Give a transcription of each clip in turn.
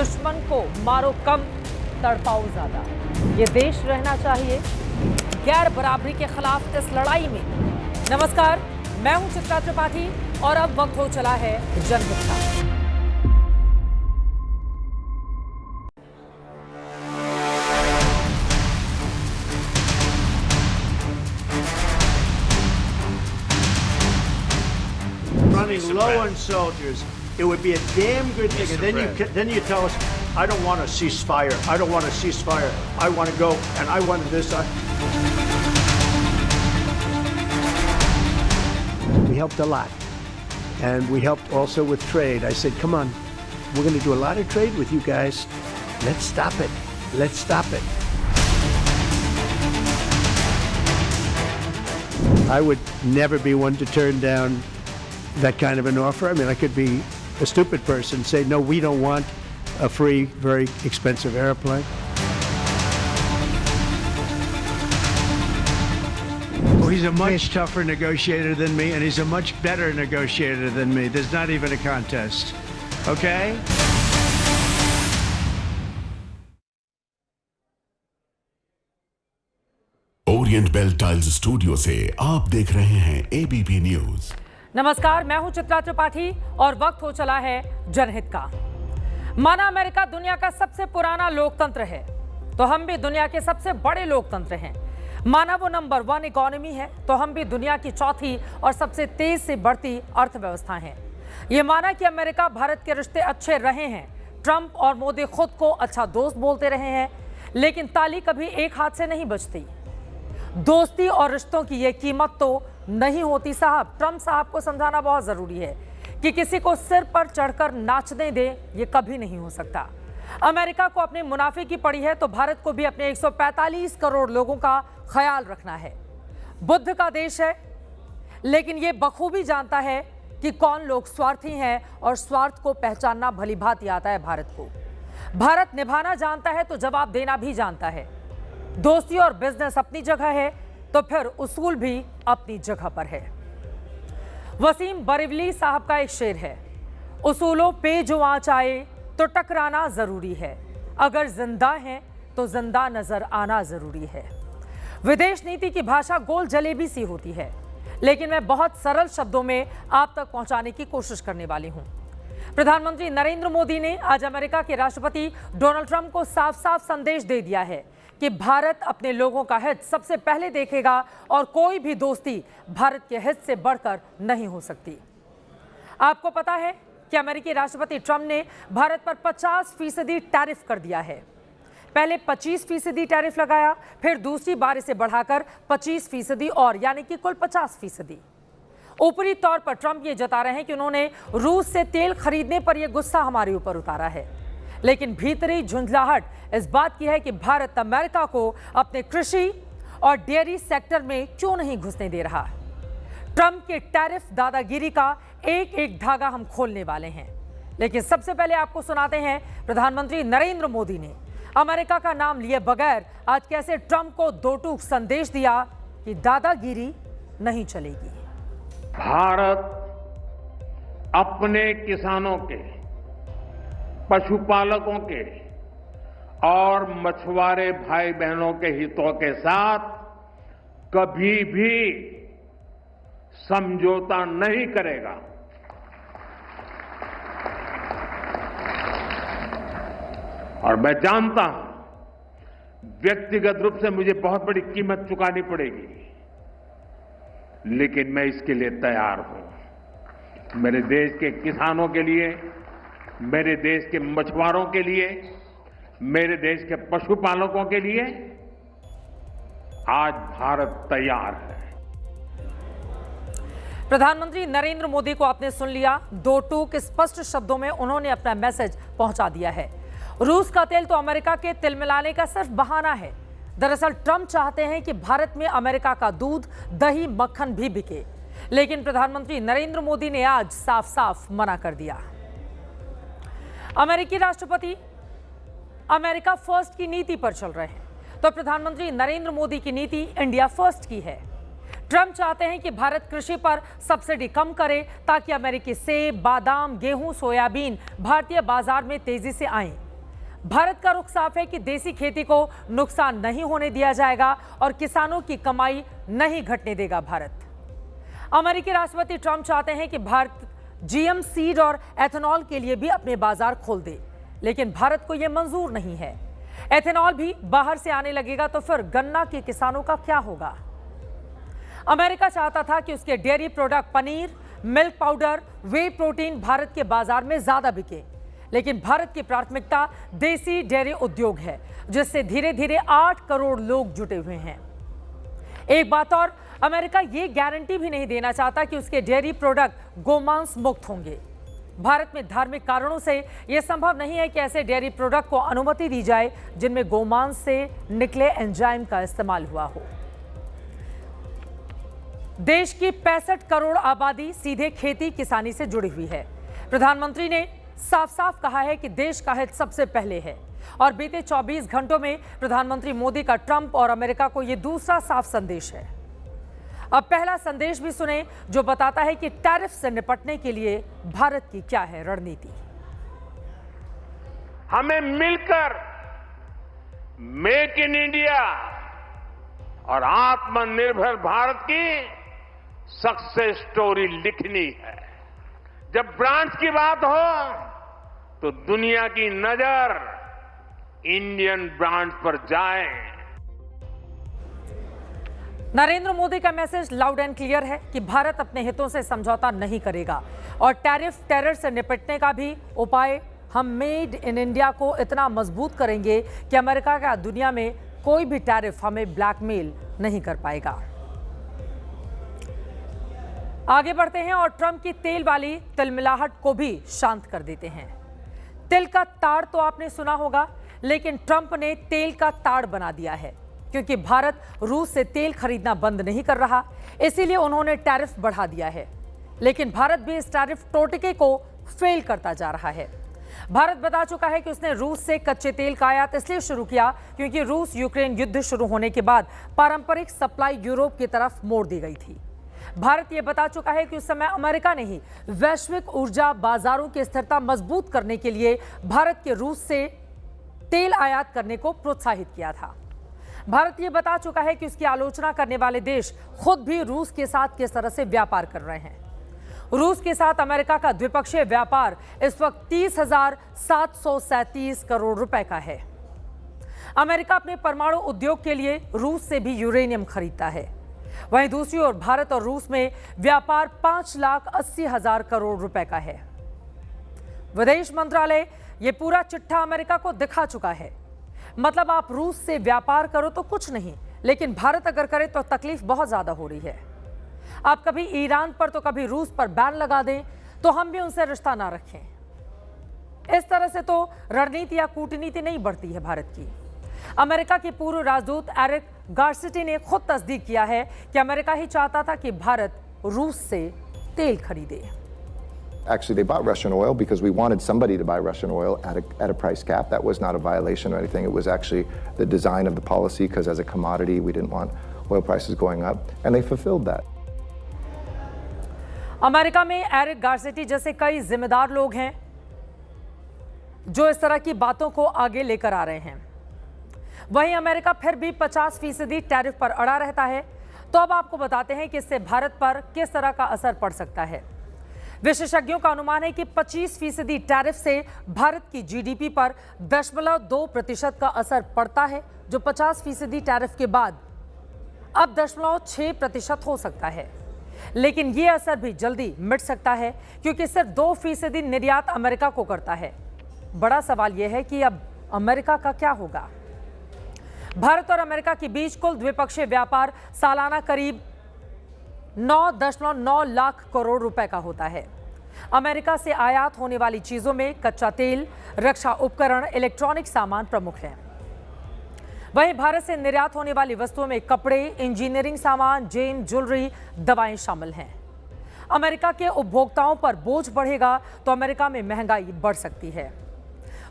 दुश्मन को मारो कम, तड़पाओ ज्यादा। ये देश रहना चाहिए गैर बराबरी के खिलाफ इस लड़ाई में। नमस्कार, मैं हूं चित्रा त्रिपाठी और अब वक्त हो चला है जनहित का। Running low on soldiers, it would be a damn good thing. And then you tell us, I don't want a ceasefire. I don't want a ceasefire. I want to go, and I want this. We helped a lot, and we helped also with trade. I said, come on, we're going to do a lot of trade with you guys. Let's stop it. Let's stop it. I would never be one to turn down that kind of an offer. I mean, I could be a stupid person, say, no, we don't want a free, very expensive airplane. Oh, he's a much tougher negotiator than me, and he's a much better negotiator than me. There's not even a contest. Okay? Orient Bell tiles studio से आप देख रहे हैं ABP news. नमस्कार, मैं हूं चित्रा त्रिपाठी और वक्त हो चला है जनहित का। माना अमेरिका दुनिया का सबसे पुराना लोकतंत्र है, तो हम भी दुनिया के सबसे बड़े लोकतंत्र हैं। माना वो नंबर 1 इकोनॉमी है, तो हम भी दुनिया की चौथी और सबसे तेज से बढ़ती अर्थव्यवस्था हैं। ये माना कि अमेरिका भारत के रिश्ते अच्छे रहे हैं, ट्रंप और मोदी खुद को अच्छा दोस्त बोलते रहे हैं, लेकिन ताली कभी एक हाथ से नहीं बजती। दोस्ती और रिश्तों की ये कीमत तो नहीं होती साहब। ट्रंप साहब को समझाना बहुत जरूरी है कि किसी को सिर पर चढ़कर नाचने दे, ये कभी नहीं हो सकता। अमेरिका को अपने मुनाफे की पड़ी है, तो भारत को भी अपने 145 करोड़ लोगों का ख्याल रखना है। बुद्ध का देश है, लेकिन ये बखूबी जानता है कि कौन लोग स्वार्थी हैं, और स्वार्थ को पहचानना भली भांति आता है भारत को। भारत निभाना जानता है तो जवाब देना भी जानता है। दोस्ती और बिजनेस अपनी जगह है, तो फिर उसूल भी अपनी जगह पर है। वसीम बरेवली साहब का एक शेर है, उसूलों पे जो आंच आए तो टकराना जरूरी है, अगर जिंदा हैं तो जिंदा नजर आना जरूरी है। विदेश नीति की भाषा गोल जलेबी सी होती है, लेकिन मैं बहुत सरल शब्दों में आप तक पहुंचाने की कोशिश करने वाली हूं। प्रधानमंत्री नरेंद्र मोदी ने आज अमेरिका के राष्ट्रपति डोनाल्ड ट्रंप को साफ साफ संदेश दे दिया है कि भारत अपने लोगों का हित सबसे पहले देखेगा और कोई भी दोस्ती भारत के हित से बढ़कर नहीं हो सकती। आपको पता है कि अमेरिकी राष्ट्रपति ट्रंप ने भारत पर 50% टैरिफ कर दिया है। पहले 25% टैरिफ लगाया, फिर दूसरी बार इसे बढ़ाकर 25% और, यानी कि कुल 50%। ऊपरी तौर पर ट्रंप ये जता रहे हैं कि उन्होंने रूस से तेल खरीदने पर यह गुस्सा हमारे ऊपर उतारा है, लेकिन भीतरी झुंझलाहट इस बात की है कि भारत अमेरिका को अपने कृषि और डेयरी सेक्टर में क्यों नहीं घुसने दे रहा। ट्रंप के टैरिफ दादागिरी का एक एक धागा हम खोलने वाले हैं, लेकिन सबसे पहले आपको सुनाते हैं प्रधानमंत्री नरेंद्र मोदी ने अमेरिका का नाम लिए बगैर आज कैसे ट्रंप को दो टूक संदेश दिया कि दादागिरी नहीं चलेगी। भारत अपने किसानों के, पशुपालकों के और मछुआरे भाई बहनों के हितों के साथ कभी भी समझौता नहीं करेगा। और मैं जानता हूं व्यक्तिगत रूप से मुझे बहुत बड़ी कीमत चुकानी पड़ेगी, लेकिन मैं इसके लिए तैयार हूं। मेरे देश के किसानों के लिए, मेरे देश के मछुआरों के लिए, मेरे देश के पशुपालकों के लिए आज भारत तैयार है। प्रधानमंत्री नरेंद्र मोदी को आपने सुन लिया। दो टूक स्पष्ट शब्दों में उन्होंने अपना मैसेज पहुंचा दिया है। रूस का तेल तो अमेरिका के तिल मिलाने का सिर्फ बहाना है। दरअसल ट्रंप चाहते हैं कि भारत में अमेरिका का दूध, दही, मक्खन भी बिके, लेकिन प्रधानमंत्री नरेंद्र मोदी ने आज साफ साफ मना कर दिया। अमेरिकी राष्ट्रपति अमेरिका फर्स्ट की नीति पर चल रहे हैं, तो प्रधानमंत्री नरेंद्र मोदी की नीति इंडिया फर्स्ट की है। ट्रंप चाहते हैं कि भारत कृषि पर सब्सिडी कम करे ताकि अमेरिकी सेब, बादाम, गेहूं, सोयाबीन भारतीय बाजार में तेजी से आएं। भारत का रुख साफ है कि देसी खेती को नुकसान नहीं होने दिया जाएगा और किसानों की कमाई नहीं घटने देगा भारत। अमेरिकी राष्ट्रपति ट्रंप चाहते हैं कि भारत जीएम सीड और एथेनॉल के लिए भी अपने बाजार खोल दे, लेकिन भारत को यह मंजूर नहीं है। एथेनॉल भी बाहर से आने लगेगा तो फिर गन्ना के किसानों का क्या होगा? अमेरिका चाहता था कि उसके dairy product paneer, milk powder, whey protein Bharat के बाजार में ज्यादा बिके, लेकिन भारत की प्राथमिकता देसी डेयरी उद्योग है, जिससे धीरे धीरे 8 करोड़ लोग जुटे हुए हैं। एक बात और, अमेरिका ये गारंटी भी नहीं देना चाहता कि उसके डेयरी प्रोडक्ट गोमांस मुक्त होंगे। भारत में धार्मिक कारणों से यह संभव नहीं है कि ऐसे डेयरी प्रोडक्ट को अनुमति दी जाए जिनमें गोमांस से निकले एंजाइम का इस्तेमाल हुआ हो। देश की 65 करोड़ आबादी सीधे खेती किसानी से जुड़ी हुई है। प्रधानमंत्री ने साफ साफ कहा है कि देश का हित सबसे पहले है और बीते 24 घंटों में प्रधानमंत्री मोदी का ट्रंप और अमेरिका को यह दूसरा साफ संदेश है। अब पहला संदेश भी सुने जो बताता है कि टैरिफ से निपटने के लिए भारत की क्या है रणनीति। हमें मिलकर मेक इन इंडिया और आत्मनिर्भर भारत की सक्सेस स्टोरी लिखनी है। जब ब्रांड्स की बात हो तो दुनिया की नजर इंडियन ब्रांड्स पर जाए। नरेंद्र मोदी का मैसेज लाउड एंड क्लियर है कि भारत अपने हितों से समझौता नहीं करेगा और टैरिफ टेरर से निपटने का भी उपाय हम मेड इन इंडिया को इतना मजबूत करेंगे कि अमेरिका का दुनिया में कोई भी टैरिफ हमें ब्लैकमेल नहीं कर पाएगा। आगे बढ़ते हैं और ट्रंप की तेल वाली तिलमिलाहट को भी शांत कर देते हैं। तिल का ताड़ तो आपने सुना होगा, लेकिन ट्रंप ने तेल का ताड़ बना दिया है क्योंकि भारत रूस से तेल खरीदना बंद नहीं कर रहा, इसीलिए उन्होंने टैरिफ बढ़ा दिया है। लेकिन भारत भी इस टैरिफ टोटके को फेल करता जा रहा है। भारत बता चुका है कि उसने रूस से कच्चे तेल का आयात इसलिए शुरू किया क्योंकि रूस यूक्रेन युद्ध शुरू होने के बाद पारंपरिक सप्लाई यूरोप की तरफ मोड़ दी गई थी। भारत यह बता चुका है कि उस समय अमेरिका ने ही वैश्विक ऊर्जा बाजारों की स्थिरता मजबूत करने के लिए भारत के रूस से तेल आयात करने को प्रोत्साहित किया था। भारत यह बता चुका है कि उसकी आलोचना करने वाले देश खुद भी रूस के साथ किस तरह से व्यापार कर रहे हैं। रूस के साथ अमेरिका का द्विपक्षीय व्यापार इस वक्त 30,737 करोड़ रुपए का है। अमेरिका अपने परमाणु उद्योग के लिए रूस से भी यूरेनियम खरीदता है। वहीं दूसरी ओर भारत और रूस में व्यापार 5,80,000 करोड़ रुपए का है। विदेश मंत्रालय यह पूरा चिट्ठा अमेरिका को दिखा चुका है। मतलब आप रूस से व्यापार करो तो कुछ नहीं, लेकिन भारत अगर करे तो तकलीफ बहुत ज्यादा हो रही है। आप कभी ईरान पर तो कभी रूस पर बैन लगा दें तो हम भी उनसे रिश्ता ना रखें। इस तरह से तो रणनीति या कूटनीति नहीं बढ़ती है भारत की। अमेरिका के पूर्व राजदूत एरिक गार्सिटी ने खुद तस्दीक किया है कि अमेरिका ही चाहता था कि भारत रूस से तेल खरीदे। Actually, they bought Russian oil because we wanted somebody to buy Russian oil at a price cap. That was not a violation or anything. It was actually the design of the policy because as a commodity, we didn't want oil prices going up, and they fulfilled that. America में Eric गार्सिटी जैसे कई जिम्मेदार लोग हैं जो इस तरह की बातों को आगे लेकर आ रहे हैं। वहीं अमेरिका फिर भी 50% टैरिफ पर अड़ा रहता है। तो अब आपको बताते हैं कि इससे भारत पर किस तरह का असर पड़ सकता है। विशेषज्ञों का अनुमान है कि 25% टैरिफ से भारत की जीडीपी पर 0.2% का असर पड़ता है, जो 50% टैरिफ के बाद अब 0.6% हो सकता है। लेकिन यह असर भी जल्दी मिट सकता है क्योंकि सिर्फ 2% निर्यात अमेरिका को करता है। बड़ा सवाल यह है कि अब अमेरिका का क्या होगा। भारत और अमेरिका के बीच कुल द्विपक्षीय व्यापार सालाना करीब 9.9 लाख करोड़ रुपए का होता है। अमेरिका से आयात होने वाली चीजों में कच्चा तेल, रक्षा उपकरण, इलेक्ट्रॉनिक सामान प्रमुख हैं। वहीं भारत से निर्यात होने वाली वस्तुओं में कपड़े, इंजीनियरिंग सामान, जेम, ज्वेलरी, दवाएं शामिल हैं। अमेरिका के उपभोक्ताओं पर बोझ बढ़ेगा तो अमेरिका में महंगाई बढ़ सकती है।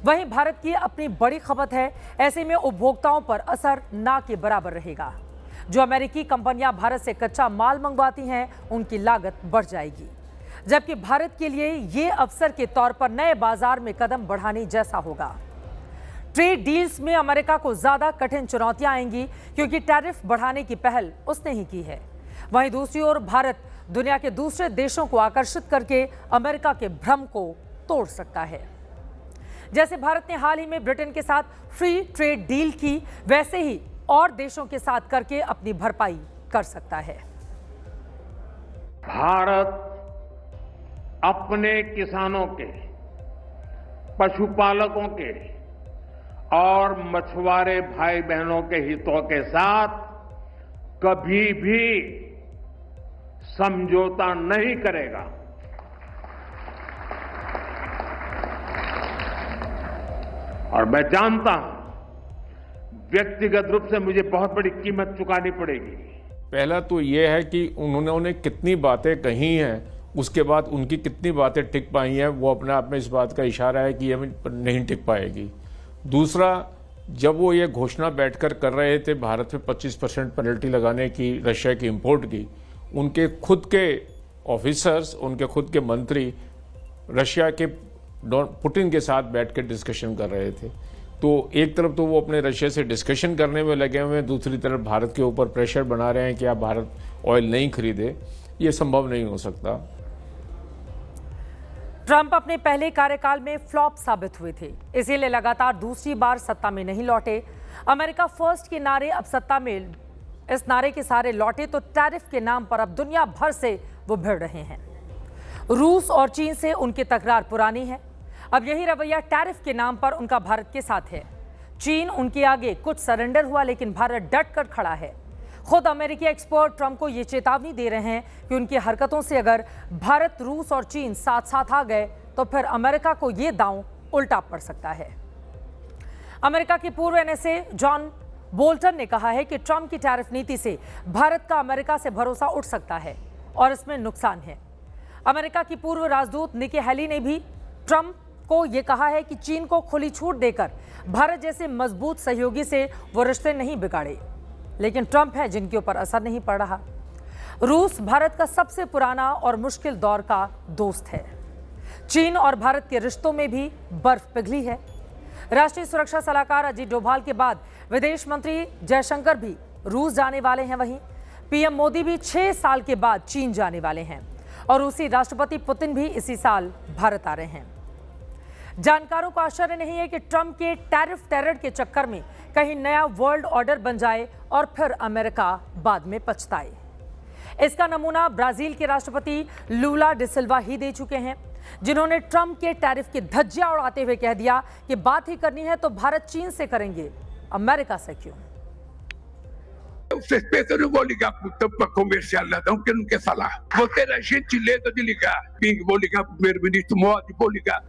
वहीं भारत की अपनी बड़ी खपत है, ऐसे में उपभोक्ताओं पर असर ना के बराबर रहेगा। जो अमेरिकी कंपनियां भारत से कच्चा माल मंगवाती हैं उनकी लागत बढ़ जाएगी, जबकि भारत के लिए ये अवसर के तौर पर नए बाजार में कदम बढ़ाने जैसा होगा। ट्रेड डील्स में अमेरिका को ज्यादा कठिन चुनौतियां आएंगी क्योंकि टैरिफ बढ़ाने की पहल उसने ही की है। वहीं दूसरी ओर भारत दुनिया के दूसरे देशों को आकर्षित करके अमेरिका के भ्रम को तोड़ सकता है। जैसे भारत ने हाल ही में ब्रिटेन के साथ फ्री ट्रेड डील की, वैसे ही और देशों के साथ करके अपनी भरपाई कर सकता है। भारत अपने किसानों के, पशुपालकों के और मछुआरे भाई बहनों के हितों के साथ कभी भी समझौता नहीं करेगा। और मैं जानता हूं व्यक्तिगत रूप से मुझे बहुत बड़ी कीमत चुकानी पड़ेगी। पहला तो यह है कि उन्होंने कितनी बातें कही हैं, उसके बाद उनकी कितनी बातें टिक पाई हैं, वो अपने आप में इस बात का इशारा है कि ये नहीं टिक पाएगी। दूसरा, जब वो ये घोषणा बैठकर कर रहे थे भारत में 25% पेनल्टी लगाने की रशिया की इंपोर्ट की, उनके खुद के ऑफिसर्स, उनके खुद के मंत्री रशिया के पुतिन के साथ बैठकर डिस्कशन कर रहे थे। तो एक तरफ तो वो अपने रशिया से डिस्कशन करने में लगे हुए हैं, दूसरी तरफ भारत के ऊपर प्रेशर बना रहे हैं कि आप भारत ऑयल नहीं खरीदे। ये संभव नहीं हो सकता। ट्रंप अपने पहले कार्यकाल में फ्लॉप साबित हुए थे, इसीलिए लगातार दूसरी बार सत्ता में नहीं लौटे। अमेरिका फर्स्ट के नारे अब सत्ता में इस नारे के सहारे लौटे तो टैरिफ के नाम पर अब दुनिया भर से वो भिड़ रहे हैं। रूस और चीन से उनकी तकरार पुरानी है। अब यही रवैया टैरिफ के नाम पर उनका भारत के साथ है। चीन उनके आगे कुछ सरेंडर हुआ, लेकिन भारत डट कर खड़ा है। खुद अमेरिकी एक्सपर्ट ट्रंप को ये चेतावनी दे रहे हैं कि उनकी हरकतों से अगर भारत, रूस और चीन साथ साथ आ गए तो फिर अमेरिका को ये दांव उल्टा पड़ सकता है। अमेरिका के पूर्व एनएसए जॉन बोल्टन ने कहा है कि ट्रंप की टैरिफ नीति से भारत का अमेरिका से भरोसा उठ सकता है और इसमें नुकसान है। अमेरिका की पूर्व राजदूत निकी हेली ने भी ट्रंप को यह कहा है कि चीन को खुली छूट देकर भारत जैसे मजबूत सहयोगी से वो रिश्ते नहीं बिगाड़े, लेकिन ट्रंप है जिनके ऊपर असर नहीं पड़ रहा। रूस भारत का सबसे पुराना और मुश्किल दौर का दोस्त है। चीन और भारत के रिश्तों में भी बर्फ पिघली है। राष्ट्रीय सुरक्षा सलाहकार अजीत डोभाल के बाद विदेश मंत्री जयशंकर भी रूस जाने वाले हैं। वहीं पीएम मोदी भी 6 साल के बाद चीन जाने वाले हैं और रूसी राष्ट्रपति पुतिन भी इसी साल भारत आ रहे हैं। जानकारों को आश्चर्य नहीं है कि ट्रंप के टैरिफ टेरर के चक्कर में कहीं नया वर्ल्ड ऑर्डर बन जाए और फिर अमेरिका बाद में पछताए। इसका नमूना ब्राजील के राष्ट्रपति लूला डी सिल्वा ही दे चुके हैं, जिन्होंने ट्रंप के टैरिफ की धज्जियां उड़ाते हुए कह दिया कि बात ही करनी है तो भारत चीन से करेंगे, अमेरिका से क्यों। Ustedes pensam vou ligar para comercial não, porque não quer falar. Vou ter a gentileza de ligar. Vou ligar para o primeiro-ministro Modi, vou ligar.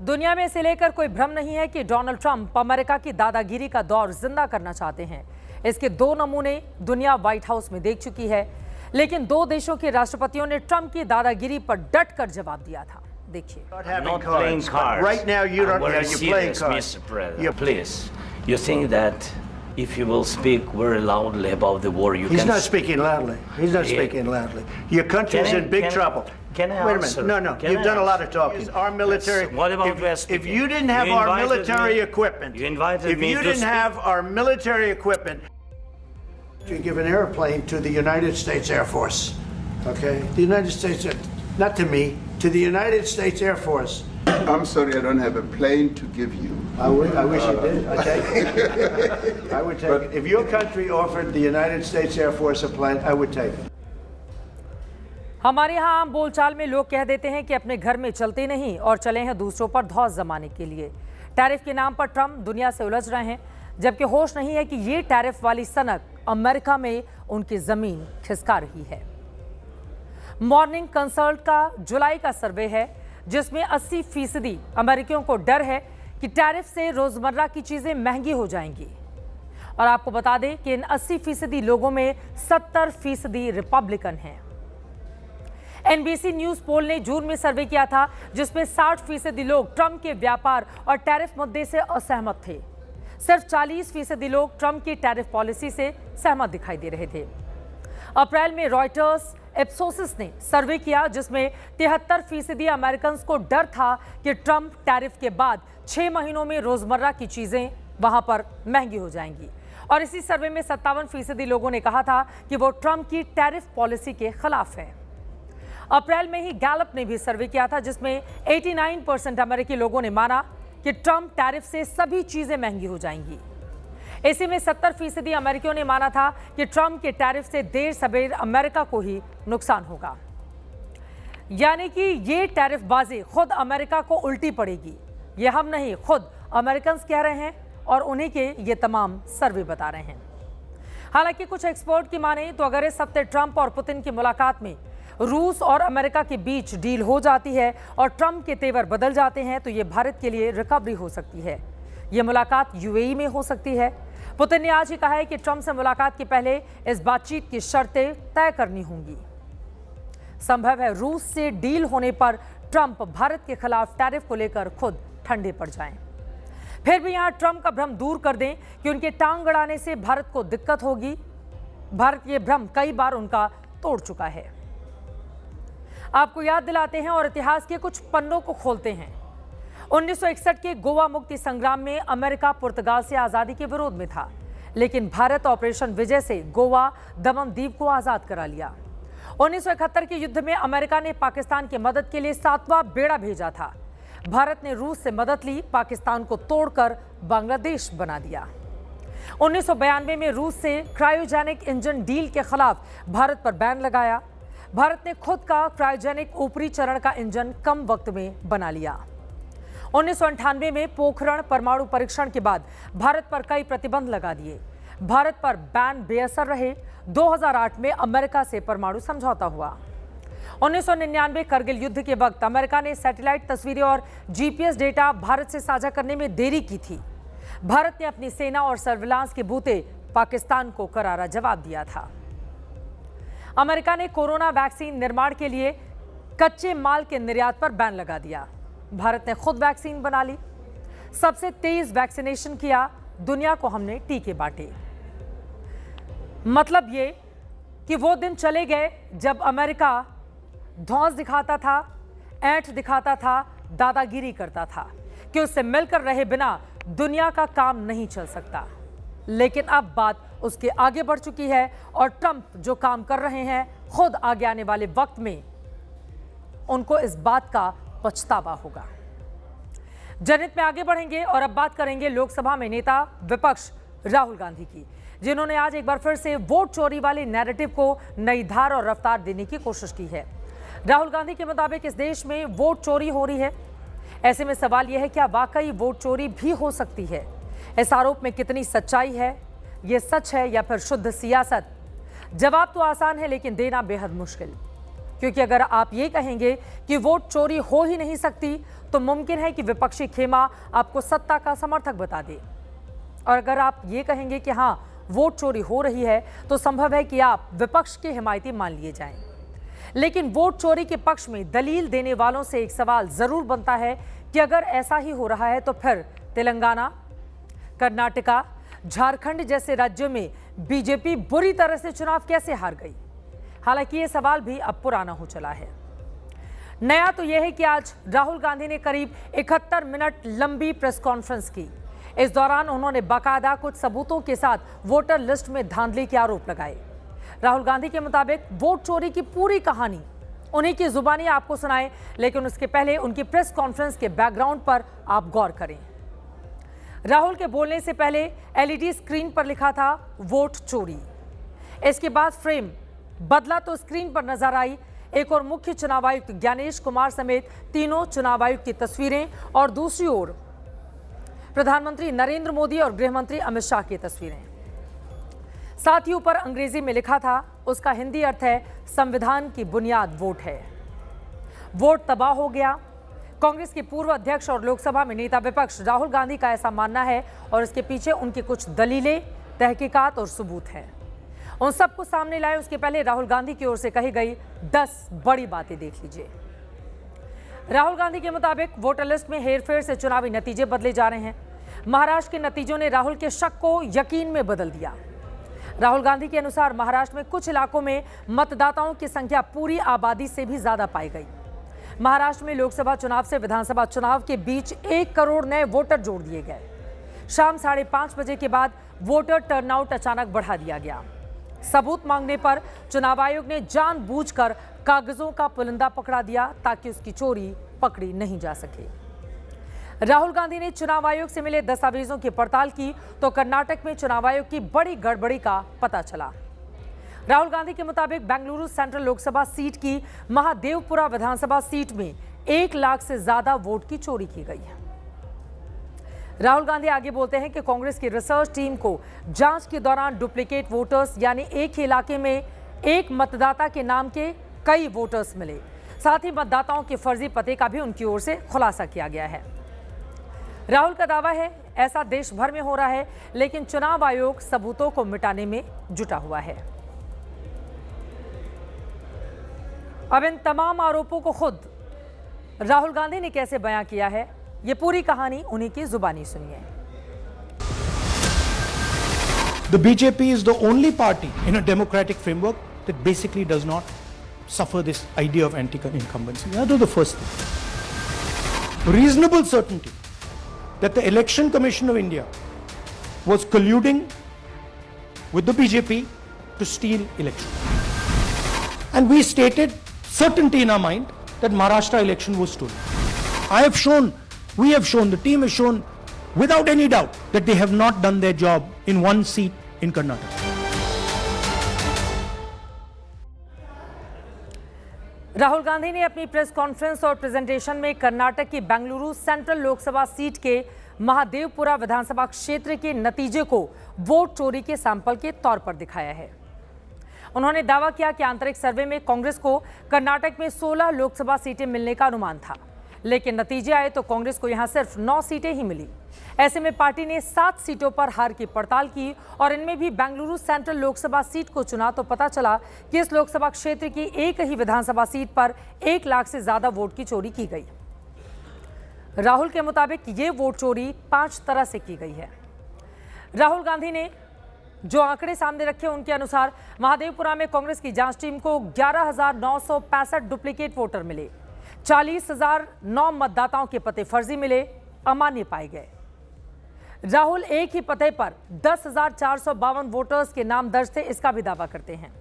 दुनिया में इसे लेकर कोई भ्रम नहीं है कि डोनाल्ड ट्रंप अमेरिका की दादागिरी का दौर जिंदा करना चाहते हैं। इसके 2 नमूने दुनिया व्हाइट हाउस में देख चुकी है, लेकिन 2 देशों के राष्ट्रपतियों ने ट्रंप की दादागिरी पर डट कर जवाब दिया था। देखिए। Not playing cards. Right now you don't. We're You're playing serious, cards. Mr. President. Please, you think that if you will speak very loudly about the war, you He's can... not speaking loudly. He's not speaking loudly. Your country's in big trouble. Can I Wait a answer? minute. No. Can You've I done a lot answer? of talking. Our military. What about if, West if speaking? you didn't have You our invited military me- equipment, You invited if me you to didn't speak. have our military equipment, you give an airplane to the United States Air Force. Okay? The United States, not to me, to the United States Air Force. I'm sorry, I don't have a plane to give you. I wish you did. I take it. I would take it. If your country offered the United States Air Force a plane, I would take it. हमारे यहाँ आम बोलचाल में लोग कह देते हैं कि अपने घर में चलते नहीं और चले हैं दूसरों पर धौंस जमाने के लिए। टैरिफ के नाम पर ट्रंप दुनिया से उलझ रहे हैं, जबकि होश नहीं है कि ये टैरिफ वाली सनक अमेरिका में उनकी जमीन खिसका रही है। मॉर्निंग कंसल्ट का जुलाई का सर्वे है, जिसमें 80% अमेरिकियों को डर है कि टैरिफ से रोजमर्रा की चीजें महंगी हो जाएंगी। और आपको बता दें कि इन 80% लोगों में 70% रिपब्लिकन हैं। एनबीसी न्यूज पोल ने जून में सर्वे किया था, जिसमें 60% लोग ट्रंप के व्यापार और टैरिफ मुद्दे से असहमत थे। सिर्फ 40% लोग ट्रंप की टैरिफ पॉलिसी से सहमत दिखाई दे रहे थे। अप्रैल में रॉयटर्स, इप्सोसिस ने सर्वे किया जिसमें 73% अमेरिकन्स को डर था कि ट्रंप टैरिफ के बाद 6 महीनों में रोजमर्रा की चीजें वहां पर महंगी हो जाएंगी। और इसी सर्वे में 57% लोगों ने कहा था कि वो ट्रंप की टैरिफ पॉलिसी के खिलाफ है। अप्रैल में ही गैलप ने भी सर्वे किया था जिसमें 89% अमेरिकी लोगों ने माना कि ट्रंप टैरिफ से सभी चीजें महंगी हो जाएंगी। इसी में 70% अमेरिकियों ने माना था कि ट्रंप के टैरिफ से देर सबेर अमेरिका को ही नुकसान होगा, यानी कि ये टैरिफबाजी खुद अमेरिका को उल्टी पड़ेगी। ये हम नहीं, खुद अमेरिकन्स कह रहे हैं और उन्हीं के ये तमाम सर्वे बता रहे हैं। हालांकि कुछ एक्सपर्ट की माने तो अगर इस हफ्ते ट्रंप और पुतिन की मुलाकात में रूस और अमेरिका के बीच डील हो जाती है और ट्रंप के तेवर बदल जाते हैं तो ये भारत के लिए रिकवरी हो सकती है। ये मुलाकात यूएई में हो सकती है। पुतिन ने आज ही कहा है कि ट्रंप से मुलाकात के पहले इस बातचीत की शर्तें तय करनी होंगी। संभव है रूस से डील होने पर ट्रंप भारत के खिलाफ टैरिफ को लेकर खुद ठंडे पड़ जाएं। फिर भी यहां ट्रंप का भ्रम दूर कर दें कि उनके टांग अड़ाने से भारत को दिक्कत होगी। भारत ये भ्रम कई बार उनका तोड़ चुका है। आपको याद दिलाते हैं और इतिहास के कुछ पन्नों को खोलते हैं। 1961 के गोवा मुक्ति संग्राम में अमेरिका पुर्तगाल से आजादी के विरोध में था, लेकिन भारत ऑपरेशन विजय से गोवा दमन द्वीप को आजाद करा लिया। 1971 के युद्ध में अमेरिका ने पाकिस्तान की मदद के लिए 7वां बेड़ा भेजा था। भारत ने रूस से मदद ली, पाकिस्तान को तोड़कर बांग्लादेश बना दिया। 1992 में रूस से क्रायोजेनिक इंजन डील के खिलाफ भारत पर बैन लगाया। भारत ने खुद का क्रायोजेनिक ऊपरी चरण का इंजन कम वक्त में बना लिया। 1998 में पोखरण परमाणु परीक्षण के बाद भारत पर कई प्रतिबंध लगा दिए। भारत पर बैन बेअसर रहे। 2008 में अमेरिका से परमाणु समझौता हुआ। 1999 करगिल युद्ध के वक्त अमेरिका ने सैटेलाइट तस्वीरें और जीपीएस डेटा भारत से साझा करने में देरी की थी। भारत ने अपनी सेना और सर्विलांस के बूते पाकिस्तान को करारा जवाब दिया था। अमेरिका ने कोरोना वैक्सीन निर्माण के लिए कच्चे माल के निर्यात पर बैन लगा दिया। भारत ने खुद वैक्सीन बना ली। सबसे तेज वैक्सीनेशन किया, दुनिया को हमने टीके बांटे। मतलब ये कि वो दिन चले गए जब अमेरिका धौंस दिखाता था, ऐंठ दिखाता था, दादागिरी करता था कि उससे मिलकर रहे बिना दुनिया का काम नहीं चल सकता। लेकिन अब बात उसके आगे बढ़ चुकी है और ट्रंप जो काम कर रहे हैं, खुद आगे आने वाले वक्त में उनको इस बात का पछतावा होगा। जनहित में आगे बढ़ेंगे और अब बात करेंगे लोकसभा में नेता विपक्ष राहुल गांधी की, जिन्होंने आज एक बार फिर से वोट चोरी वाले नैरेटिव को नई धार और रफ्तार देने की कोशिश की है। राहुल गांधी के मुताबिक इस देश में वोट चोरी हो रही है। ऐसे में सवाल यह है क्या वाकई वोट चोरी भी हो सकती है? इस आरोप में कितनी सच्चाई है? ये सच है या फिर शुद्ध सियासत? जवाब तो आसान है लेकिन देना बेहद मुश्किल, क्योंकि अगर आप ये कहेंगे कि वोट चोरी हो ही नहीं सकती तो मुमकिन है कि विपक्षी खेमा आपको सत्ता का समर्थक बता दे, और अगर आप ये कहेंगे कि हाँ वोट चोरी हो रही है तो संभव है कि आप विपक्ष के हिमायती मान लिए जाएं। लेकिन वोट चोरी के पक्ष में दलील देने वालों से एक सवाल जरूर बनता है कि अगर ऐसा ही हो रहा है तो फिर तेलंगाना, कर्नाटका, झारखंड जैसे राज्यों में बीजेपी बुरी तरह से चुनाव कैसे हार गई? हालांकि ये सवाल भी अब पुराना हो चला है। नया तो यह है कि आज राहुल गांधी ने करीब 71 मिनट लंबी प्रेस कॉन्फ्रेंस की। इस दौरान उन्होंने बाकायदा कुछ सबूतों के साथ वोटर लिस्ट में धांधली के आरोप लगाए। राहुल गांधी के मुताबिक वोट चोरी की पूरी कहानी उन्हीं की जुबानी आपको सुनाएं, लेकिन उसके पहले उनकी प्रेस कॉन्फ्रेंस के बैकग्राउंड पर आप गौर करें। राहुल के बोलने से पहले एलईडी स्क्रीन पर लिखा था वोट चोरी। इसके बाद फ्रेम बदला तो स्क्रीन पर नजर आई एक और मुख्य चुनाव आयुक्त ज्ञानेश कुमार समेत तीनों चुनाव आयुक्त की तस्वीरें और दूसरी ओर प्रधानमंत्री नरेंद्र मोदी और गृह मंत्री अमित शाह की तस्वीरें। साथ ही ऊपर अंग्रेजी में लिखा था, उसका हिंदी अर्थ है संविधान की बुनियाद वोट है। वोट तबाह हो गया। कांग्रेस के पूर्व अध्यक्ष और लोकसभा में नेता विपक्ष राहुल गांधी का ऐसा मानना है और इसके पीछे उनकी कुछ दलीलें, तहकीकात और सबूत हैं। उन सबको सामने लाए उसके पहले राहुल गांधी की ओर से कही गई 10 बड़ी बातें देख लीजिए। राहुल गांधी के मुताबिक वोटर लिस्ट में हेरफेर से चुनावी नतीजे बदले जा रहे हैं। महाराष्ट्र के नतीजों ने राहुल के शक को यकीन में बदल दिया। राहुल गांधी के अनुसार महाराष्ट्र में कुछ इलाकों में मतदाताओं की संख्या पूरी आबादी से भी ज्यादा पाई गई। महाराष्ट्र में लोकसभा चुनाव से विधानसभा चुनाव के बीच 1 करोड़ नए वोटर जोड़ दिए गए। शाम 5:30 बजे के बाद वोटर टर्नआउट अचानक बढ़ा दिया गया। सबूत मांगने पर चुनाव आयोग ने जानबूझकर कागजों का पुलिंदा पकड़ा दिया ताकि उसकी चोरी पकड़ी नहीं जा सके। राहुल गांधी ने चुनाव आयोग से मिले दस्तावेजों की पड़ताल की तो कर्नाटक में चुनाव आयोग की बड़ी गड़बड़ी का पता चला। राहुल गांधी के मुताबिक बेंगलुरु सेंट्रल लोकसभा सीट की महादेवपुरा विधानसभा सीट में 1 लाख से ज्यादा वोट की चोरी की गई है। राहुल गांधी आगे बोलते हैं कि कांग्रेस की रिसर्च टीम को जांच के दौरान डुप्लीकेट वोटर्स यानी एक ही इलाके में एक मतदाता के नाम के कई वोटर्स मिले। साथ ही मतदाताओं के फर्जी पते का भी उनकी ओर से खुलासा किया गया है। राहुल का दावा है ऐसा देश भर में हो रहा है, लेकिन चुनाव आयोग सबूतों को मिटाने में जुटा हुआ है। अब इन तमाम आरोपों को खुद राहुल गांधी ने कैसे बयां किया है, ये पूरी कहानी उन्हीं की जुबानी सुनिए। The BJP is the only party in a democratic framework that basically does not suffer this idea of anti-incumbency. That was the first thing. Reasonable certainty that the Election Commission of India was colluding with the BJP to steal elections. And we stated certainty in our mind that Maharashtra election was stolen. We have shown, the team has shown without any doubt that they have not done their job in one seat in Karnataka. Rahul Gandhi ने अपनी press conference और presentation में कर्नाटक की Bengaluru central Lok Sabha seat के महादेवपुरा विधानसभा क्षेत्र के नतीजे को वोट चोरी के सैंपल के तौर पर दिखाया है। उन्होंने दावा किया कि आंतरिक सर्वे में कांग्रेस को कर्नाटक में 16 लोकसभा सीटें मिलने का अनुमान था, लेकिन नतीजे आए तो कांग्रेस को यहां सिर्फ 9 सीटें ही मिली। ऐसे में पार्टी ने 7 सीटों पर हार की पड़ताल की और इनमें भी बेंगलुरु सेंट्रल लोकसभा सीट को चुना तो पता चला कि इस लोकसभा क्षेत्र की एक ही विधानसभा सीट पर 1 लाख से ज्यादा वोट की चोरी की गई। राहुल के मुताबिक ये वोट चोरी 5 तरह से की गई है। राहुल गांधी ने जो आंकड़े सामने रखे उनके अनुसार महादेवपुरा में कांग्रेस की जांच टीम को 11,965 डुप्लीकेट वोटर मिले, 40,009 मतदाताओं के पते फर्जी मिले, अमान्य पाए गए। राहुल एक ही पते पर 10,452 वोटर्स के नाम दर्ज थे, इसका भी दावा करते हैं।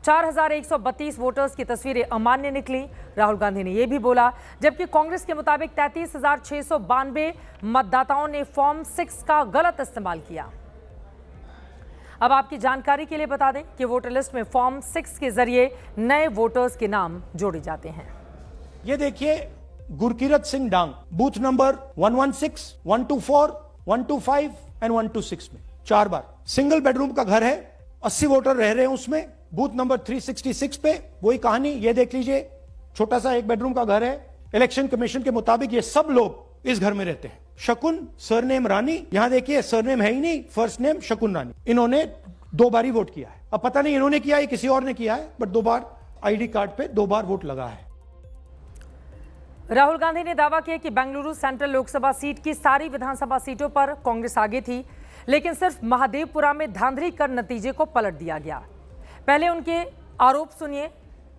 4,132 वोटर्स की तस्वीरें अमान्य निकली। राहुल गांधी ने यह भी बोला, जबकि कांग्रेस के मुताबिक 33,692 मतदाताओं ने फॉर्म 6 का गलत इस्तेमाल किया। अब आपकी जानकारी के लिए बता दें कि वोटर लिस्ट में फॉर्म 6 के जरिए नए वोटर्स के नाम जोड़े जाते हैं। ये देखिए, गुरकीरत सिंह डांग बूथ नंबर 116, 124, 125 एंड 126 में 4 बार। सिंगल बेडरूम का घर है, 80 वोटर रह रहे हैं उसमें। बूथ नंबर 366 पे वही कहानी, ये देख लीजिए, छोटा सा 1 बेडरूम का घर है। इलेक्शन कमीशन के मुताबिक ये सब लोग इस घर में रहते हैं। शकुन सरनेम रानी, यहां देखिए सरनेम है ही नहीं, फर्स्ट नेम शकुन रानी। इन्होंने 2 बार ही वोट किया है। अब पता नहीं इन्होंने किया है किसी और ने किया है, बट 2 बार आईडी कार्ड पे 2 बार वोट लगा है। राहुल गांधी ने दावा किया कि बेंगलुरु सेंट्रल लोकसभा सीट की सारी विधानसभा सीटों पर कांग्रेस आगे थी, लेकिन सिर्फ महादेवपुरा में धांधली कर नतीजे को पलट दिया गया। पहले उनके आरोप सुनिए,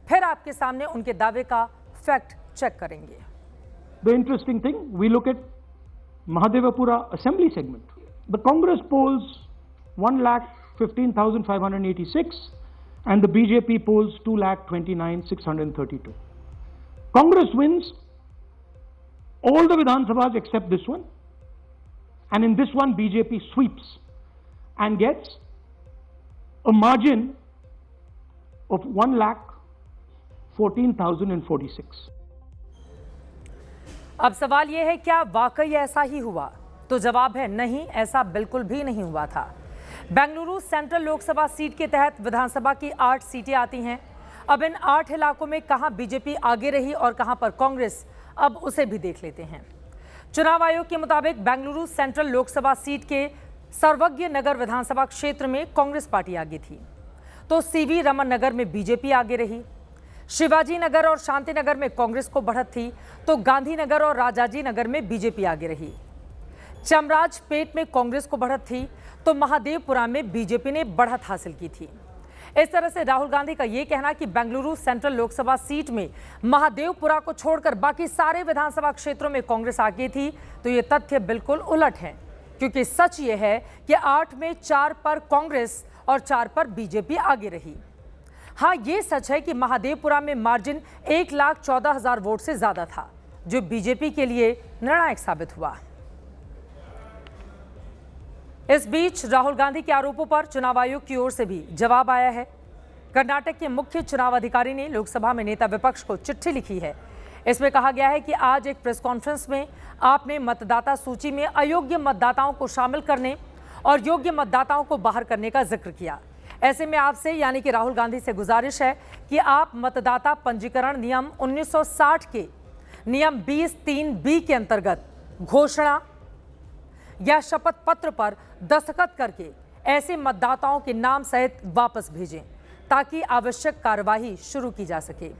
फिर आपके सामने उनके दावे का फैक्ट चेक करेंगे। The interesting thing, we look at Mahadevapura assembly segment. The Congress polls 1,15,586 and the BJP polls 2,29,632. Congress wins all the Vidhan Sabhas except this one, and in this one BJP sweeps and gets a margin of 1,14,046. अब सवाल यह है, क्या वाकई ऐसा ही हुआ? तो जवाब है नहीं, ऐसा बिल्कुल भी नहीं हुआ था। बेंगलुरु सेंट्रल लोकसभा सीट के तहत विधानसभा की 8 सीटें आती हैं। अब इन 8 इलाकों में कहां बीजेपी आगे रही और कहां पर कांग्रेस, अब उसे भी देख लेते हैं। चुनाव आयोग के मुताबिक बेंगलुरु सेंट्रल लोकसभा सीट के सर्वज्ञ नगर विधानसभा क्षेत्र में कांग्रेस पार्टी आगे थी, तो सीवी रमन नगर में बीजेपी आगे रही। शिवाजी नगर और शांतिनगर में कांग्रेस को बढ़त थी, तो गांधीनगर और राजाजी नगर में बीजेपी आगे रही। चमराज पेट में कांग्रेस को बढ़त थी तो महादेवपुरा में बीजेपी ने बढ़त हासिल की थी। इस तरह से राहुल गांधी का यह कहना कि बेंगलुरु सेंट्रल लोकसभा सीट में महादेवपुरा को छोड़कर बाकी सारे विधानसभा क्षेत्रों में कांग्रेस आगे थी, तो ये तथ्य बिल्कुल उलट है, क्योंकि सच ये है कि 8 में 4 पर कांग्रेस और 4 पर बीजेपी आगे रही। हाँ, ये सच है कि महादेवपुरा में मार्जिन 1,14,000 वोट से ज्यादा था, जो बीजेपी के लिए निर्णायक साबित हुआ। इस बीच राहुल गांधी के आरोपों पर चुनाव आयोग की ओर से भी जवाब आया है। कर्नाटक के मुख्य चुनाव अधिकारी ने लोकसभा में नेता विपक्ष को चिट्ठी लिखी है। इसमें कहा गया है कि आज एक प्रेस कॉन्फ्रेंस में आपने मतदाता सूची में अयोग्य मतदाताओं को शामिल करने और योग्य मतदाताओं को बाहर करने का जिक्र किया। ऐसे में आपसे यानी कि राहुल गांधी से गुजारिश है कि आप मतदाता पंजीकरण नियम 1960 के नियम 20(3)(b) के अंतर्गत घोषणा या शपथ पत्र पर दस्तखत करके ऐसे मतदाताओं के नाम सहित वापस भेजें, ताकि आवश्यक कार्यवाही शुरू की जा सके।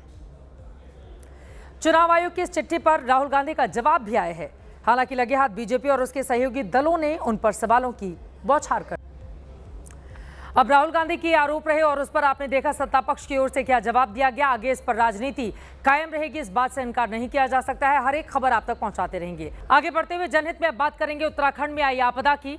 चुनाव आयोग की इस चिट्ठी पर राहुल गांधी का जवाब भी आया है। हालांकि लगे हाथ बीजेपी और उसके सहयोगी दलों ने उन पर सवालों की बौछार कर। अब राहुल गांधी के आरोप रहे और उस पर आपने देखा सत्ता पक्ष की ओर से क्या जवाब दिया गया। आगे इस पर राजनीति कायम रहेगी, इस बात से इनकार नहीं किया जा सकता है। हर एक खबर आप तक पहुंचाते रहेंगे। आगे बढ़ते हुए जनहित में अब बात करेंगे उत्तराखंड में आई आपदा की।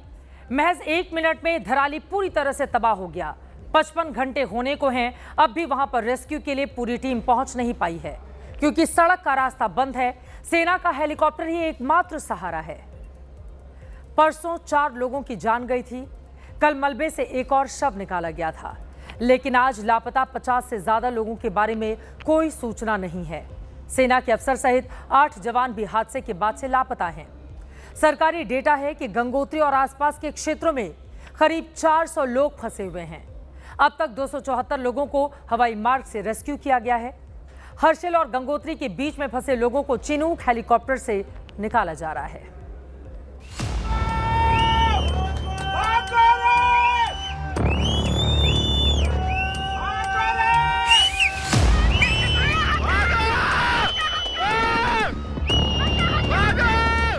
महज 1 मिनट में धराली पूरी तरह से तबाह हो गया। 55 घंटे होने को हैं, अब भी वहां पर रेस्क्यू के लिए पूरी टीम पहुंच नहीं पाई है, क्योंकि सड़क का रास्ता बंद है। सेना का हेलीकॉप्टर ही एकमात्र सहारा है। परसों 4 लोगों की जान गई थी। कल मलबे से एक और शव निकाला गया था, लेकिन आज लापता 50 से ज्यादा लोगों के बारे में कोई सूचना नहीं है। सेना के अफसर सहित 8 जवान भी हादसे के बाद से लापता हैं। सरकारी डेटा है कि गंगोत्री और आसपास के क्षेत्रों में करीब 400 लोग फंसे हुए हैं। अब तक 274 लोगों को हवाई मार्ग से रेस्क्यू किया गया है। हर्षिल और गंगोत्री के बीच में फंसे लोगों को चिनूक हेलीकॉप्टर से निकाला जा रहा है।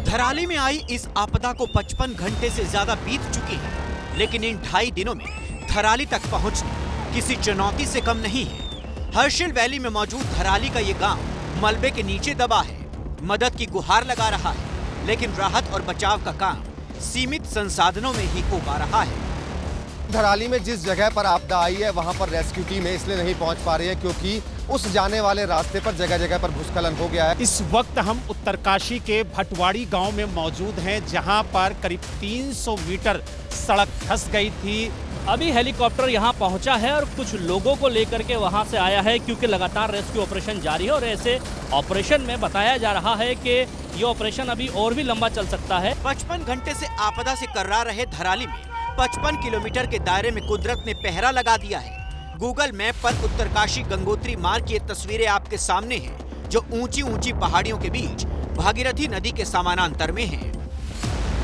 धराली में आई इस आपदा को 55 घंटे से ज्यादा बीत चुकी है, लेकिन इन 2.5 दिनों में धराली तक पहुंचना किसी चुनौती से कम नहीं है। हर्षिल वैली में मौजूद धराली का ये गांव मलबे के नीचे दबा है। मदद की गुहार लगा रहा है, लेकिन राहत और बचाव का काम सीमित संसाधनों में ही हो पा रहा है। धराली में जिस जगह पर आपदा आई है वहां पर रेस्क्यू टीम इसलिए नहीं पहुंच पा रही है क्योंकि उस जाने वाले रास्ते पर जगह जगह पर भूस्खलन हो गया है। इस वक्त हम उत्तरकाशी के भटवाड़ी गांव में मौजूद हैं, जहां पर करीब 300 मीटर सड़क धंस गई थी। अभी हेलीकॉप्टर यहां पहुंचा है और कुछ लोगों को लेकर के वहां से आया है, क्योंकि लगातार रेस्क्यू ऑपरेशन जारी है और ऐसे ऑपरेशन में बताया जा रहा है कि ये ऑपरेशन अभी और भी लंबा चल सकता है। 55 घंटे से आपदा से कर्रा रहे धराली में 55 किलोमीटर के दायरे में कुदरत ने पहरा लगा दिया है। गूगल मैप पर उत्तरकाशी गंगोत्री मार्ग की तस्वीरें आपके सामने हैं, जो ऊंची ऊंची पहाड़ियों के बीच भागीरथी नदी के समानांतर में है।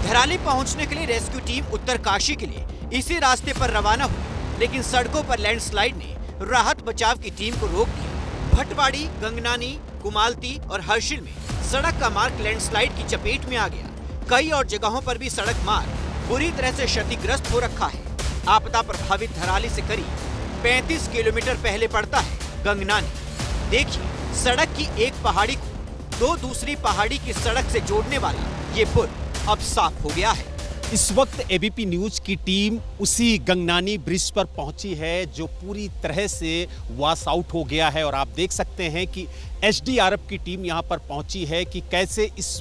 धराली पहुंचने के लिए रेस्क्यू टीम उत्तरकाशी के लिए इसी रास्ते पर रवाना हुई, लेकिन सड़कों पर लैंडस्लाइड ने राहत बचाव की टीम को रोक दिया। भटवाड़ी, गंगनानी, कुमालती और हर्षिल में सड़क का मार्ग लैंडस्लाइड की चपेट में आ गया। कई और जगहों पर भी सड़क मार्ग बुरी तरह से क्षतिग्रस्त हो रखा है। आपदा प्रभावित धराली से करीब 35 किलोमीटर पहले पड़ता है गंगनानी। देखिए, सड़क की एक पहाड़ी को 2 दूसरी पहाड़ी की सड़क से जोड़ने वाला ये पुल अब साफ हो गया है। इस वक्त एबीपी न्यूज की टीम उसी गंगनानी ब्रिज पर पहुंची है, जो पूरी तरह से वॉश आउट हो गया है। और आप देख सकते हैं कि एसडीआरएफ की टीम यहां पर पहुंची है कि कैसे इस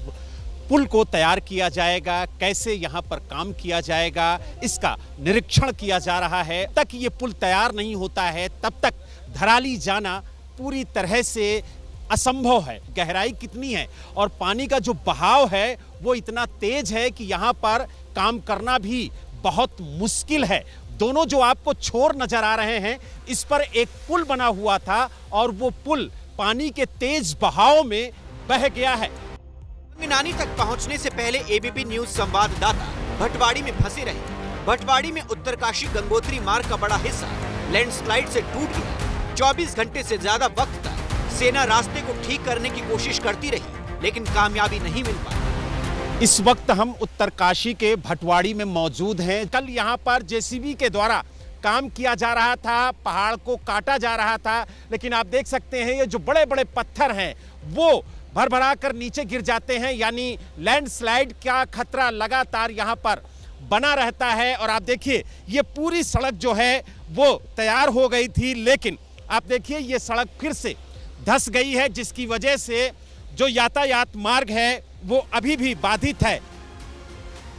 पुल को तैयार किया जाएगा, कैसे यहाँ पर काम किया जाएगा, इसका निरीक्षण किया जा रहा है। तक ये पुल तैयार नहीं होता है, तब तक धराली जाना पूरी तरह से असंभव है। गहराई कितनी है और पानी का जो बहाव है वो इतना तेज है कि यहाँ पर काम करना भी बहुत मुश्किल है। दोनों जो आपको छोर नजर आ रहे हैं, इस पर एक पुल बना हुआ था और वो पुल पानी के तेज बहाव में बह गया है। गंगनानी तक पहुंचने से पहले एबीपी न्यूज संवाददाता भटवाड़ी में फंसे रहे। भटवाड़ी में उत्तरकाशी गंगोत्री मार्ग का बड़ा हिस्सा लैंडस्लाइड से टूट गया। 24 घंटे से ज्यादा वक्त तक सेना रास्ते को ठीक करने की कोशिश करती रही, लेकिन कामयाबी नहीं मिल पाई। इस वक्त हम उत्तरकाशी के भटवाड़ी में मौजूद हैं। कल यहाँ पर जेसीबी के द्वारा काम किया जा रहा था, पहाड़ को काटा जा रहा था, लेकिन आप देख सकते हैं ये जो बड़े बड़े पत्थर हैं वो भरभरा कर नीचे गिर जाते हैं, यानी लैंडस्लाइड का खतरा लगातार यहाँ पर बना रहता है। और आप देखिए ये पूरी सड़क जो है वो तैयार हो गई थी, लेकिन आप देखिए ये सड़क फिर से धंस गई है, जिसकी वजह से जो यातायात मार्ग है वो अभी भी बाधित है।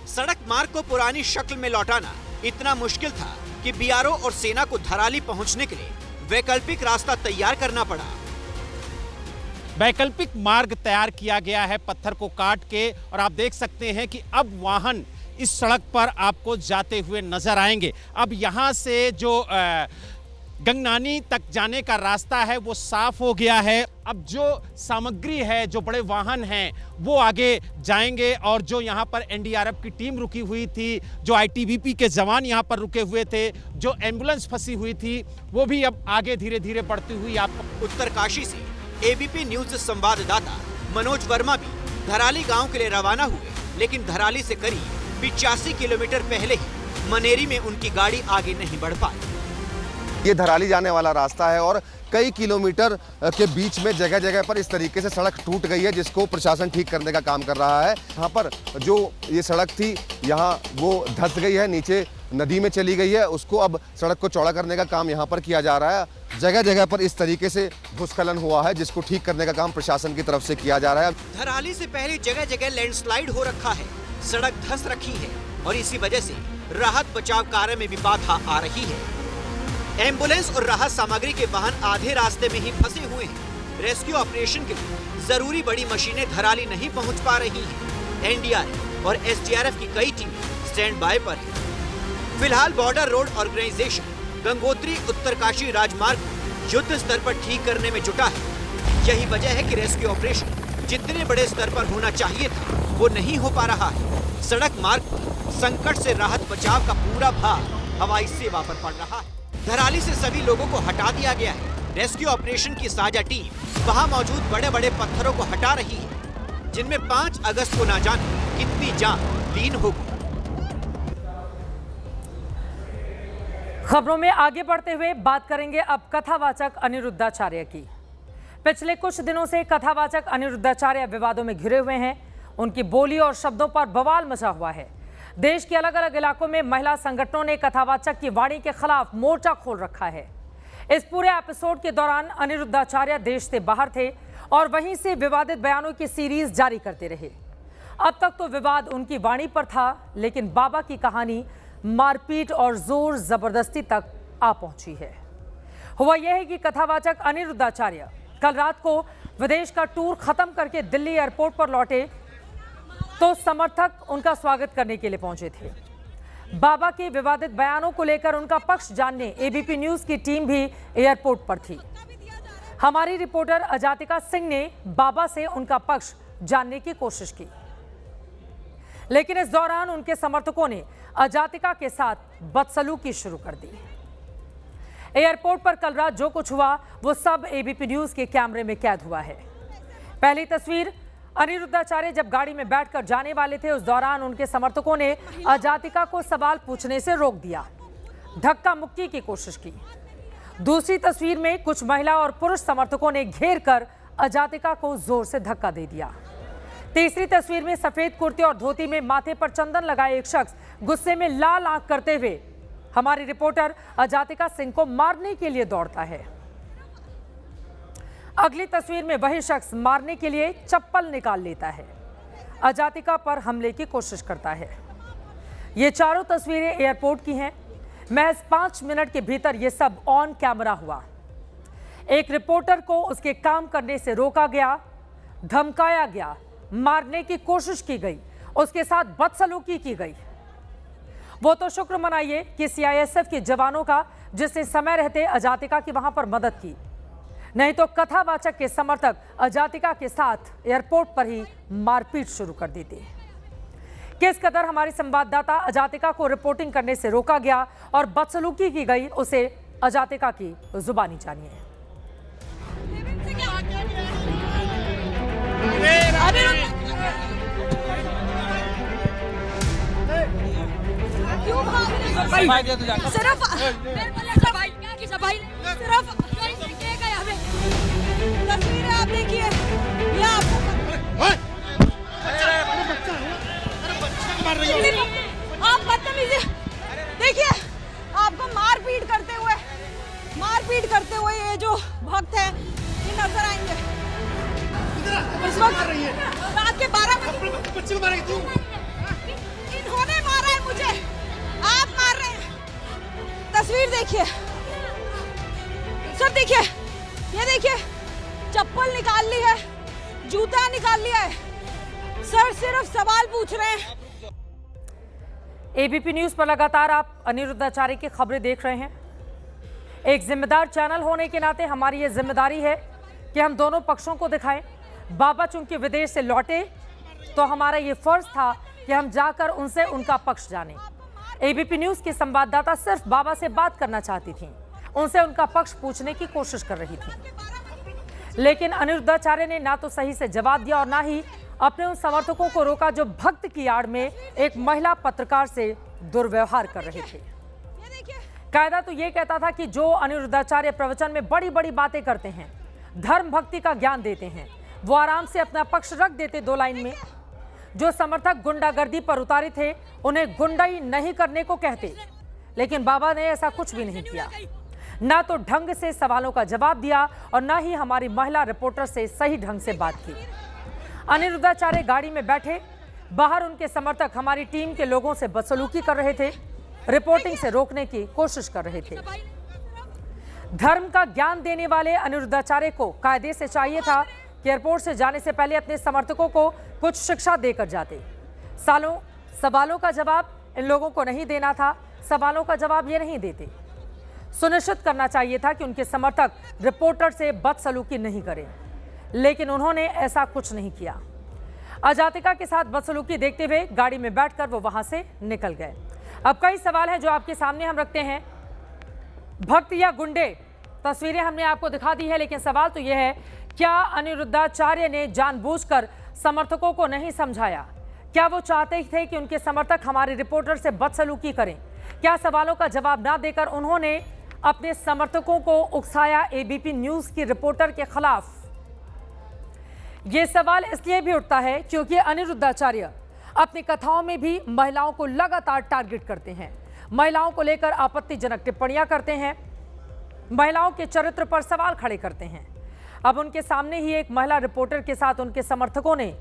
सड़क मार्ग को पुरानी शक्ल में लौटाना इतना मुश्किल था कि बीआरओ और सेना को धराली पहुंचने के लिए वैकल्पिक रास्ता तैयार करना पड़ा। वैकल्पिक मार्ग तैयार किया गया है पत्थर को काट के, और आप देख सकते हैं कि अब वाहन इस सड़क पर आपको जाते हुए नजर आएंगे। अब यहाँ से जो गंगनानी तक जाने का रास्ता है वो साफ हो गया है। अब जो सामग्री है, जो बड़े वाहन हैं वो आगे जाएंगे, और जो यहाँ पर एनडीआरएफ की टीम रुकी हुई थी, जो आईटीबीपी के जवान यहाँ पर रुके हुए थे, जो एम्बुलेंस फंसी हुई थी, वो भी अब आगे धीरे धीरे बढ़ती हुई आपको। उत्तरकाशी से एबीपी न्यूज संवाददाता मनोज वर्मा भी धराली गांव के लिए रवाना हुए, लेकिन धराली से करीब 85 किलोमीटर पहले ही मनेरी में उनकी गाड़ी आगे नहीं बढ़ पाई। ये धराली जाने वाला रास्ता है और कई किलोमीटर के बीच में जगह जगह पर इस तरीके से सड़क टूट गई है, जिसको प्रशासन ठीक करने का काम कर रहा है। यहाँ पर जो ये सड़क थी यहाँ वो धंस गई है, नीचे नदी में चली गई है, उसको अब सड़क को चौड़ा करने का काम यहाँ पर किया जा रहा है। जगह जगह पर इस तरीके से भूस्खलन हुआ है, जिसको ठीक करने का काम प्रशासन की तरफ से किया जा रहा है। धराली से पहले जगह जगह लैंडस्लाइड हो रखा है, सड़क धंस रखी है और इसी वजह से राहत बचाव कार्य में भी बाधा आ रही है। एम्बुलेंस और राहत सामग्री के वाहन आधे रास्ते में ही फंसे हुए हैं। रेस्क्यू ऑपरेशन के लिए जरूरी बड़ी मशीनें धराली नहीं पहुंच पा रही हैं। एनडीआरएफ और एसडीआरएफ की कई टीमें स्टैंड बाय पर हैं। फिलहाल Border Road Organisation Gangotri Uttarkashi राजमार्ग को युद्ध स्तर पर ठीक करने में जुटा है। यही वजह है कि रेस्क्यू ऑपरेशन जितने बड़े स्तर पर होना चाहिए था वो नहीं हो पा रहा है। सड़क मार्ग पर संकट से राहत बचाव का पूरा भार हवाई सेवा पर पड़ रहा है। धराली से सभी लोगों को हटा दिया गया है। रेस्क्यू ऑपरेशन की साझा टीम वहां मौजूद बड़े बड़े पत्थरों को हटा रही है, जिनमें 5 अगस्त को ना जाने कितनी जान लीन होगी। खबरों में आगे बढ़ते हुए बात करेंगे अब कथावाचक अनिरुद्धाचार्य की। पिछले कुछ दिनों से कथावाचक अनिरुद्धाचार्य विवादों में घिरे हुए हैं। उनकी बोली और शब्दों पर बवाल मचा हुआ है। देश के अलग अलग इलाकों में महिला संगठनों ने कथावाचक की वाणी के खिलाफ मोर्चा खोल रखा है। इस पूरे एपिसोड के दौरान अनिरुद्धाचार्य देश से बाहर थे और वहीं से विवादित बयानों की सीरीज जारी करते रहे। अब तक तो विवाद उनकी वाणी पर था, लेकिन बाबा की कहानी मारपीट और जोर जबरदस्ती तक आ पहुंची है। हुआ यह है कि कथावाचक अनिरुद्धाचार्य कल रात को विदेश का टूर खत्म करके दिल्ली एयरपोर्ट पर लौटे तो समर्थक उनका स्वागत करने के लिए पहुंचे थे। बाबा के विवादित बयानों को लेकर उनका पक्ष जानने एबीपी न्यूज की टीम भी एयरपोर्ट पर थी। हमारी रिपोर्टर अजातिका सिंह ने बाबा से उनका पक्ष जानने की कोशिश की, लेकिन इस दौरान उनके समर्थकों ने अजातिका के साथ बदसलूकी शुरू कर दी। एयरपोर्ट पर कल रात जो कुछ हुआ वो सब एबीपी न्यूज के कैमरे में कैद हुआ है। पहली तस्वीर, अनिरुद्धाचार्य जब गाड़ी में बैठकर जाने वाले थे, उस दौरान उनके समर्थकों ने अजातिका को सवाल पूछने से रोक दिया, धक्का मुक्की की कोशिश की। दूसरी तस्वीर में कुछ महिला और पुरुष समर्थकों ने घेर कर अजातिका को जोर से धक्का दे दिया। तीसरी तस्वीर में सफेद कुर्ते और धोती में माथे पर चंदन लगाए एक शख्स गुस्से में लाल आंख करते हुए हमारी रिपोर्टर अजातिका सिंह को मारने के लिए दौड़ता है। अगली तस्वीर में वही शख्स मारने के लिए चप्पल निकाल लेता है, अजातिका पर हमले की कोशिश करता है। ये चारों तस्वीरें एयरपोर्ट की हैं। महज 5 मिनट के भीतर ये सब ऑन कैमरा हुआ। एक रिपोर्टर को उसके काम करने से रोका गया, धमकाया गया, मारने की कोशिश की गई, उसके साथ बदसलूकी की गई। वो तो शुक्र मनाइए कि सीआईएसएफ के जवानों का, जिसने समय रहते अजातिका की वहां पर मदद की, नहीं तो कथावाचक के समर्थक अजातिका के साथ एयरपोर्ट पर ही मारपीट शुरू कर देते। किस कदर हमारी संवाददाता अजातिका को रिपोर्टिंग करने से रोका गया और बदसलूकी की गई, उसे अजातिका की जुबानी जानिए। तस्वीरें आप देखिए, ये आप बदतमीजी देखिए, आपको मारपीट करते हुए ये जो भक्त है ये नजर आएंगे। इस वक्त रात के 12 बजे इन्होंने मारा है मुझे, आप मार रहे हैं। तस्वीर देखिए सर, देखिए, ये देखिए, चप्पल निकाल ली है, जूता निकाल लिया है। सर सिर्फ सवाल पूछ रहे हैं। एबीपी न्यूज पर लगातार आप अनिरुद्धाचार्य की खबरें देख रहे हैं। एक जिम्मेदार चैनल होने के नाते हमारी ये जिम्मेदारी है कि हम दोनों पक्षों को दिखाएं। बाबा चूंकि विदेश से लौटे तो हमारा ये फर्ज था कि हम जाकर उनसे उनका पक्ष जानें। एबीपी न्यूज की संवाददाता सिर्फ बाबा से बात करना चाहती थी, उनसे उनका पक्ष पूछने की कोशिश कर रही थी, लेकिन अनिरुद्धाचार्य ने ना तो सही से जवाब दिया और ना ही अपने उन समर्थकों को रोका जो भक्त की आड़ में एक महिला पत्रकार से दुर्व्यवहार कर रहे थे। कायदा तो ये कहता था कि जो अनिरुद्धाचार्य प्रवचन में बड़ी बड़ी बातें करते हैं, धर्म भक्ति का ज्ञान देते हैं, वो आराम से अपना पक्ष रख देते 2 लाइन में। जो समर्थक गुंडागर्दी पर उतारे थे उन्हें गुंडाई नहीं करने को कहते, लेकिन बाबा ने ऐसा कुछ भी नहीं किया। ना तो ढंग से सवालों का जवाब दिया और ना ही हमारी महिला रिपोर्टर से सही ढंग से बात की। अनिरुद्धाचार्य गाड़ी में बैठे, बाहर उनके समर्थक हमारी टीम के लोगों से बदसलूकी कर रहे थे, रिपोर्टिंग से रोकने की कोशिश कर रहे थे। धर्म का ज्ञान देने वाले अनिरुद्धाचार्य को कायदे से चाहिए था कि एयरपोर्ट से जाने से पहले अपने समर्थकों को कुछ शिक्षा देकर जाते। सवालों का जवाब इन लोगों को नहीं देना था, सवालों का जवाब ये नहीं देते। सुनिश्चित करना चाहिए था कि उनके समर्थक रिपोर्टर से बदसलूकी नहीं करें, लेकिन उन्होंने ऐसा कुछ नहीं किया। अजातिका के साथ बदसलूकी देखते हुए गाड़ी में बैठकर वो वहां से निकल गए। अब कई सवाल हैं जो आपके सामने हम रखते हैं। भक्त या गुंडे, तस्वीरें हमने आपको दिखा दी है, लेकिन सवाल तो यह है, क्या अनिरुद्धाचार्य ने जानबूझकर समर्थकों को नहीं समझाया? क्या वो चाहते थे कि उनके समर्थक हमारे रिपोर्टर से बदसलूकी करें? क्या सवालों का जवाब ना देकर उन्होंने अपने समर्थकों को उकसाया एबीपी न्यूज की रिपोर्टर के खिलाफ? ये सवाल इसलिए भी उठता है क्योंकि अनिरुद्धाचार्य अपनी कथाओं में भी महिलाओं को लगातार टारगेट करते हैं, महिलाओं को लेकर आपत्तिजनक टिप्पणियां करते हैं, महिलाओं के चरित्र पर सवाल खड़े करते हैं। अब उनके सामने ही एक महिला रिपोर्टर के साथ उनके समर्थकों ने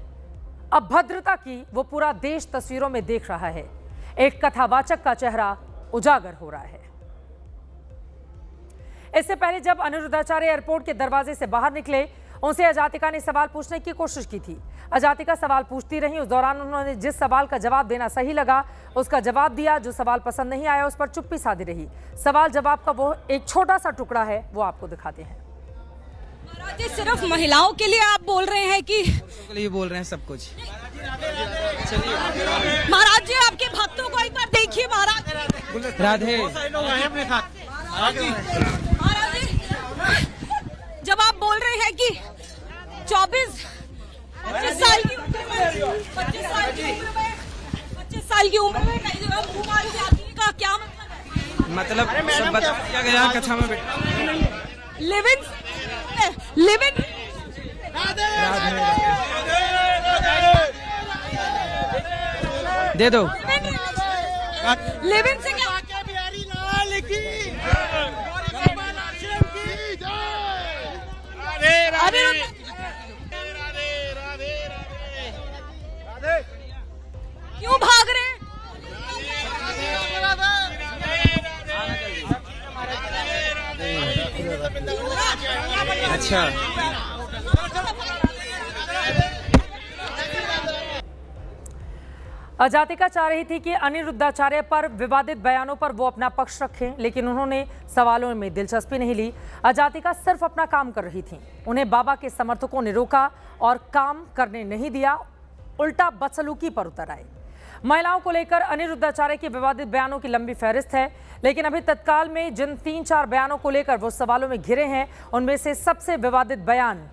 अभद्रता की वो पूरा देश तस्वीरों में देख रहा है। एक कथावाचक का चेहरा उजागर हो रहा है। इससे पहले जब अनिरुद्धाचार्य एयरपोर्ट के दरवाजे से बाहर निकले, उनसे अजातिका ने सवाल पूछने की कोशिश की थी। अजातिका सवाल पूछती रही। उस दौरान उन्होंने जिस सवाल का जवाब देना सही लगा उसका जवाब दिया, जो सवाल पसंद नहीं आया उस पर चुप्पी साधी रही। सवाल जवाब का वो एक छोटा सा टुकड़ा है, वो आपको दिखाते हैं। महाराज जी, सिर्फ महिलाओं के लिए आप बोल रहे हैं कि के लिए बोल रहे हैं सब कुछ? महाराज जी, आपके भक्तों को एक बार देखिए। महाराज राधे, महाराज जी, जब आप बोल रहे हैं कि 25 साल की उम्र में 25 साल की उम्र में कई जगह मुंह मार के आती है, का क्या मतलब है? मतलब सब बता दिया गया कक्षा में बेटा। लिविंग दे दो। लिविंग से क्या? क्यों भाग रहे हैं? अच्छा, अजातिका चाह रही थी कि अनिरुद्धाचार्य पर विवादित बयानों पर वो अपना पक्ष रखें, लेकिन उन्होंने सवालों में दिलचस्पी नहीं ली। अजातिका सिर्फ अपना काम कर रही थी। उन्हें बाबा के समर्थकों ने रोका और काम करने नहीं दिया, उल्टा बदसलूकी पर उतर आए। महिलाओं को लेकर अनिरुद्धाचार्य के विवादित बयानों की लंबी फहरिस्त है, लेकिन अभी तत्काल में जिन 3-4 बयानों को लेकर वो सवालों में घिरे हैं, उनमें से सबसे विवादित बयान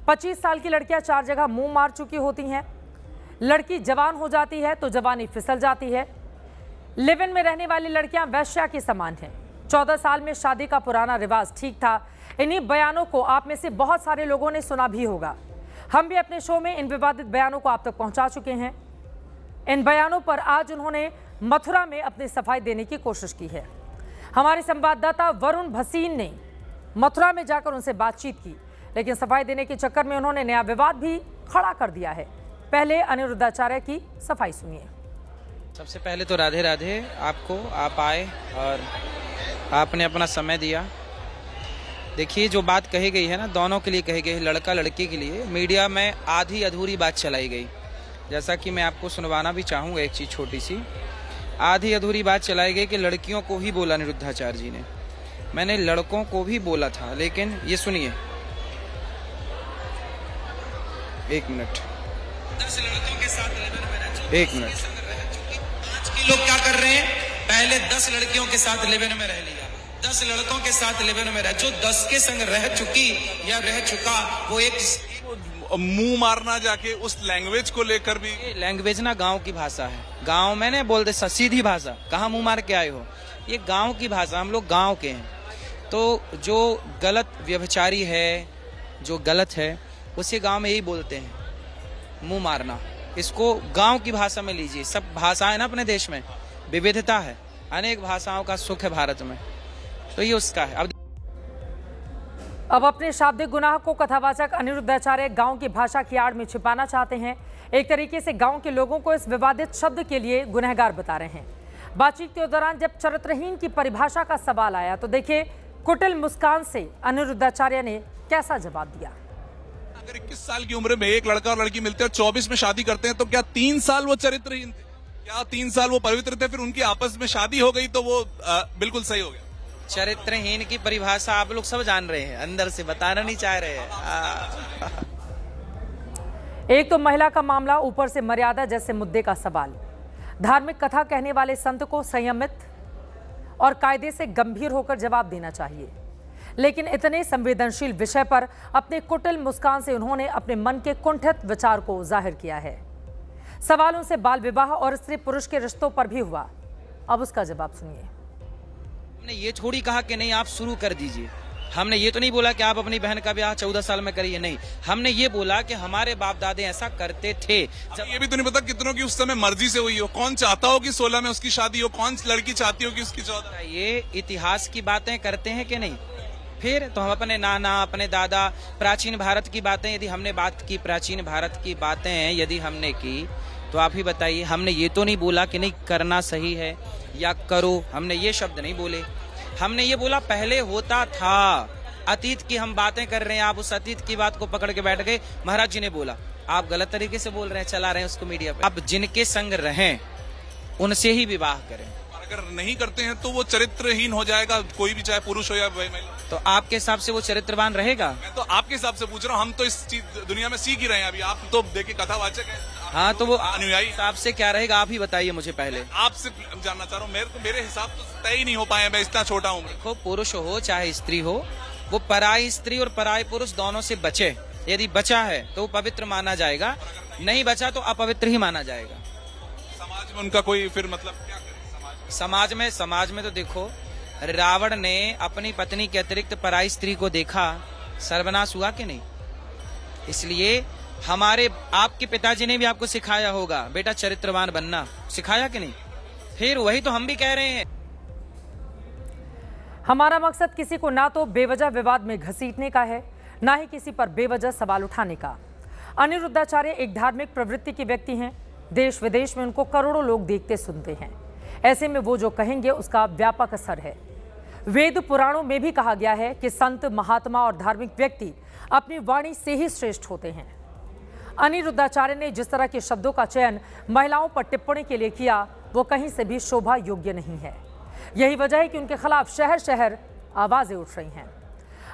25 साल की लड़कियां 4 जगह मुंह मार चुकी होती हैं, लड़की जवान हो जाती है तो जवानी फिसल जाती है, लिव इन में रहने वाली लड़कियां वैश्या के समान हैं। 14 साल में शादी का पुराना रिवाज ठीक था। इन्हीं बयानों को आप में से बहुत सारे लोगों ने सुना भी होगा। हम भी अपने शो में इन विवादित बयानों को आप तक पहुंचा चुके हैं। इन बयानों पर आज उन्होंने मथुरा में अपनी सफाई देने की कोशिश की है। हमारे संवाददाता वरुण भसीन ने मथुरा में जाकर उनसे बातचीत की, लेकिन सफाई देने के चक्कर में उन्होंने नया विवाद भी खड़ा कर दिया है। पहले अनिरुद्धाचार्य की सफाई सुनिए। सबसे पहले तो राधे राधे आपको, आप आए और आपने अपना समय दिया। देखिए, जो बात कही गई है ना, दोनों के लिए कही गई है, लड़का लड़की के लिए। मीडिया में आधी अधूरी बात चलाई गई, जैसा कि मैं आपको सुनवाना भी चाहूँगा। एक चीज़ छोटी सी आधी अधूरी बात चलाई गई कि लड़कियों को ही बोला अनिरुद्धाचार्य जी ने। मैंने लड़कों को भी बोला था, लेकिन ये सुनिए, एक मिनट, 10 लड़कों के साथ एक मिनट। आज के लोग क्या कर रहे हैं, पहले 10 लड़कियों के साथ लिव इन में रह लिया, 10 लड़कों के साथ लिव इन में रह, जो 10 के संग रह चुकी या रह चुका, वो एक मुंह मारना जाके उस लैंग्वेज को लेकर भी। लैंग्वेज ना गांव की भाषा है। गांव में नहीं बोलते सीधी भाषा, कहाँ मुंह मार के आए हो, ये गांव की भाषा, हम लोग गांव के हैं। तो जो गलत व्यभिचारी है, जो गलत है, उसे गांव में यही बोलते हैं, मुंह मारना। इसको गांव की भाषा में लीजिए। सब भाषाएं ना अपने देश में विविधता है, अनेक भाषाओं का सुख है भारत में, तो ये उसका है। अब अपने शाब्दिक गुनाह को कथावाचक अनिरुद्धाचार्य गांव की भाषा की आड़ में छिपाना चाहते हैं। एक तरीके से गांव के लोगों को इस विवादित शब्द के लिए गुनहगार बता रहे हैं। बातचीत के दौरान जब चरित्रहीन की परिभाषा का सवाल आया तो देखिए कुटिल मुस्कान से अनिरुद्धाचार्य ने कैसा जवाब दिया। अगर 21 साल की उम्र में एक लड़का और लड़की मिलते हैं, 24 में शादी करते हैं, तो क्या 3 साल वो चरित्रहीन थे? क्या 3 साल वो पवित्र थे, फिर उनकी आपस में शादी हो गई तो वो बिल्कुल सही हो गया? चरित्रहीन की परिभाषा आप लोग सब जान रहे हैं, अंदर से बताना नहीं चाह रहे हैं। एक तो महिला का मामला, ऊपर से मर्यादा जैसे मुद्दे का सवाल। धार्मिक कथा कहने वाले संत को संयमित और कायदे से गंभीर होकर जवाब देना चाहिए, लेकिन इतने संवेदनशील विषय पर अपने कुटिल मुस्कान से उन्होंने अपने मन के कुंठित विचार को जाहिर किया है। सवाल उनसे बाल विवाह और स्त्री पुरुष के रिश्तों पर भी हुआ। अब उसका जवाब सुनिए। हमने ये थोड़ी कहा कि नहीं आप शुरू कर दीजिए, हमने ये तो नहीं बोला कि आप अपनी बहन का ब्याह 14 साल में करिए, नहीं, हमने ये बोला कि हमारे बाप दादे ऐसा करते थे। ये भी तो नहीं पता कितनों की उस समय मर्जी से हुई हो, कौन चाहता हो कि 16 में उसकी शादी हो, कौन लड़की चाहती हो कि उसकी 14। ये इतिहास की बातें करते हैं कि नहीं? फिर तो हम अपने नाना, अपने दादा, प्राचीन भारत की बातें, यदि हमने बात की प्राचीन भारत की बातें यदि हमने की, तो आप ही बताइए, हमने ये तो नहीं बोला कि नहीं करना सही है या करो, हमने ये शब्द नहीं बोले। हमने ये बोला पहले होता था, अतीत की हम बातें कर रहे हैं, आप उस अतीत की बात को पकड़ के बैठ गए। महाराज जी ने बोला, आप गलत तरीके से बोल रहे हैं, चला रहे हैं उसको मीडिया पे। आप जिनके संग रहें उनसे ही विवाह करें। अगर नहीं करते हैं तो वो चरित्रहीन हो जाएगा, कोई भी, चाहे पुरुष हो या महिला। तो आपके हिसाब से वो चरित्रवान रहेगा? मैं तो आपके हिसाब से पूछ रहा हूँ, हम तो इस चीज दुनिया में सीख ही रहे हैं अभी, आप तो देखिए कथावाचक है। हाँ, तो वो अनुयायी हिसाब से क्या रहेगा, आप ही बताइए मुझे पहले। आपसे जानना चाह रहा हूँ, मेरे हिसाब तो तय ही नहीं हो पाए, मैं इतना छोटा हूँ। देखो, पुरुष हो चाहे स्त्री हो, वो पराई स्त्री और पराई पुरुष दोनों से बचे। यदि बचा है तो वो पवित्र माना जाएगा, नहीं बचा तो अपवित्र ही माना जाएगा। समाज में उनका कोई फिर मतलब क्या करे? समाज में तो देखो, रावण ने अपनी पत्नी के अतिरिक्त पराई स्त्री को देखा, सर्वनाश हुआ कि नहीं? इसलिए हमारे आपके पिताजी ने भी आपको सिखाया होगा, बेटा चरित्रवान बनना, सिखाया कि नहीं? फिर वही तो हम भी कह रहे हैं। हमारा मकसद किसी को ना तो बेवजह विवाद में घसीटने का है, ना ही किसी पर बेवजह सवाल उठाने का। अनिरुद्धाचार्य एक धार्मिक प्रवृत्ति के व्यक्ति हैं। देश विदेश में उनको करोड़ों लोग देखते सुनते हैं। ऐसे में वो जो कहेंगे उसका व्यापक असर है। वेद पुराणों में भी कहा गया है कि संत, महात्मा और धार्मिक व्यक्ति अपनी वाणी से ही श्रेष्ठ होते हैं। अनिरुद्धाचार्य ने जिस तरह के शब्दों का चयन महिलाओं पर टिप्पणी के लिए किया, वो कहीं से भी शोभा योग्य नहीं है। यही वजह है कि उनके खिलाफ शहर शहर आवाजें उठ रही हैं।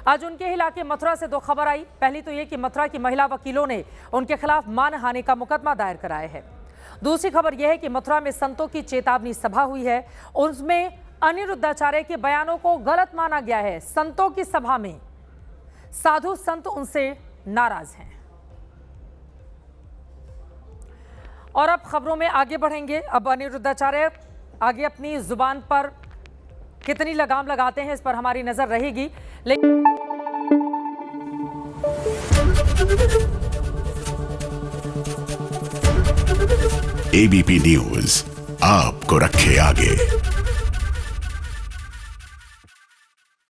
आज उनके इलाके मथुरा से 2 खबर आई। पहली तो ये कि मथुरा की महिला वकीलों ने उनके खिलाफ मानहानि का मुकदमा दायर कराया है। दूसरी खबर यह है कि मथुरा में संतों की चेतावनी सभा हुई है, उसमें अनिरुद्धाचार्य के बयानों को गलत माना गया है। संतों की सभा में साधु संत उनसे नाराज हैं। और अब खबरों में आगे बढ़ेंगे। अब अनिरुद्धाचार्य आगे अपनी जुबान पर कितनी लगाम लगाते हैं, इस पर हमारी नजर रहेगी। लेकिन एबीपी न्यूज आपको रखे आगे।